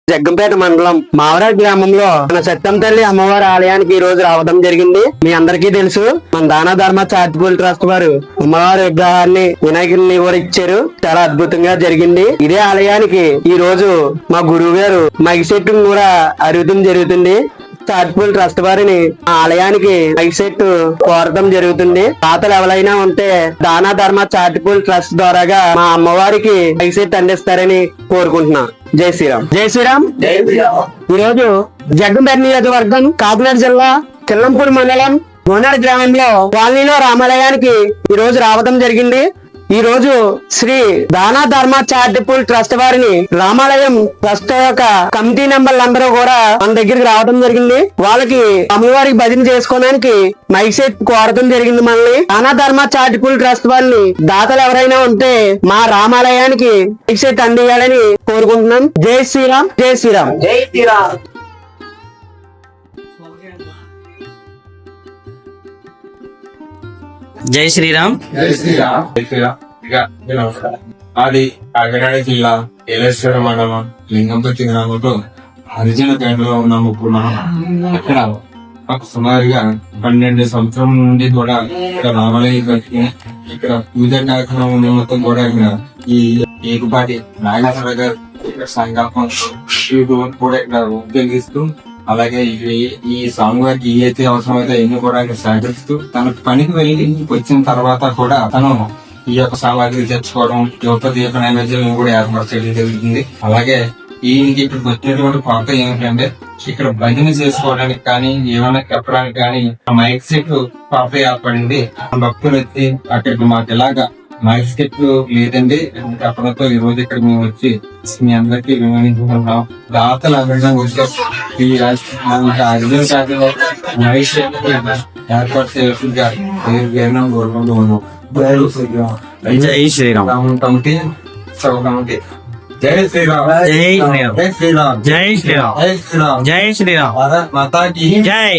జగ్గంపేట మండలం మావరాజ్ గ్రామంలో మన సత్యం తల్లి అమ్మవారి ఆలయానికి ఈ రోజు రావడం జరిగింది. మీ అందరికీ తెలుసు, మన దాన ధర్మ చారిటబుల్ ట్రస్ట్ వారు అమ్మవారి విగ్రహాన్ని వినాయకుడిని కూడా ఇచ్చారు. చాలా అద్భుతంగా జరిగింది. ఇదే ఆలయానికి ఈ రోజు మా గురువు గారు మైక్ సెట్ కూడా అరుగుతం జరుగుతుంది. చారిటబుల్ ట్రస్ట్ వారిని ఆ ఆలయానికి మైక్ సెట్ కోరటం జరుగుతుంది. తాతలు ఎవరైనా ఉంటే దాన ధర్మ చారిటబుల్ ట్రస్ట్ ద్వారాగా మా అమ్మవారికి మైక్ సెట్ అందిస్తారని కోరుకుంటున్నా. జై శ్రీరామ్. జై శ్రీరామ్. ఈ రోజు జగ్గంపేట నియోజకవర్గం కాకినాడ జిల్లా కిల్లంపూడి మండలం గోనాడు గ్రామంలో కాలనీలో రామాలయానికి ఈ రోజు రావడం జరిగింది. ఈ రోజు శ్రీ దానా ధర్మ చారిటబుల్ ట్రస్ట్ వారిని రామాలయం ట్రస్ట్ యొక్క కమిటీ మెంబర్లందరూ కూడా మన దగ్గరికి రావడం జరిగింది. వాళ్ళకి అమ్మవారికి భజన చేసుకోవడానికి మైక్ సెట్ కోరడం జరిగింది. మనల్ని దానా ధర్మ చారిటబుల్ ట్రస్ట్ వారిని దాతలు ఎవరైనా ఉంటే మా రామాలయానికి మైక్ సెట్ అందియాలని కోరుకుంటున్నాం. జై శ్రీరామ్. జై శ్రీరామ్. జై శ్రీరామ్. జై శ్రీరామ్. జై శ్రీరామ్. జై శ్రీరామ్. అది కాకినాడ జిల్లా ఏలేశ్వర మండలం లింగంపతి గ్రామంలో హరిజన పేటలో ఉన్నాము. ఇప్పుడు మనం ఇక్కడ సుమారుగా 12 సంవత్సరం నుండి కూడా ఇక్కడ రామాలయం కట్టి ఇక్కడ పూజ కార్యక్రమం నిమిత్తం కూడా ఇక్కడ ఈ ఏకుపాటి నాగేశ్వర గారు ఇక్కడ సంకల్పం కూడా ఇక్కడ ఉపయోగిస్తూ అలాగే ఈ స్వామివారికి ఏదైతే అవసరమైతే అన్ని కూడా సహకరిస్తూ తన పనికి వెళ్ళి వచ్చిన తర్వాత కూడా తను ఈ యొక్క సామాగ్రి తెచ్చుకోవడం యువత దీప నైవేద్యం కూడా ఏర్పాటు చేయడం జరుగుతుంది. అలాగే ఈయనకి ఇక్కడికి వచ్చినటువంటి కొత్త ఏమిటంటే ఇక్కడ భజన చేసుకోవడానికి కానీ ఏమైనా చెప్పడానికి కానీ మైక్ సెట్ కొత్త ఏర్పడింది. భక్తులు వచ్చి అక్కడికి మాకు ఇలాగా మైక్ సెట్ లేదండి చెప్పడంతో ఈ రోజు ఇక్కడ మేము వచ్చి మీ అందరికీ వివరించుకుంటున్నాం. దాతలు అందరం వచ్చి ఈ అర్జున శాఖలో మైక్ సెట్ ఏర్పాటు చేయాల్సిందిగా కోరుకుంటూ ఉన్నాం. జై శ్రీరామ్. కమిటీ సభ కమిటీ. జై శ్రీరామ్. జై శ్రీరామ్. జై శ్రీరామ్. జై శ్రీరామ్. జై శ్రీరామ్. జై శ్రీరామ్. మాతాకి జై.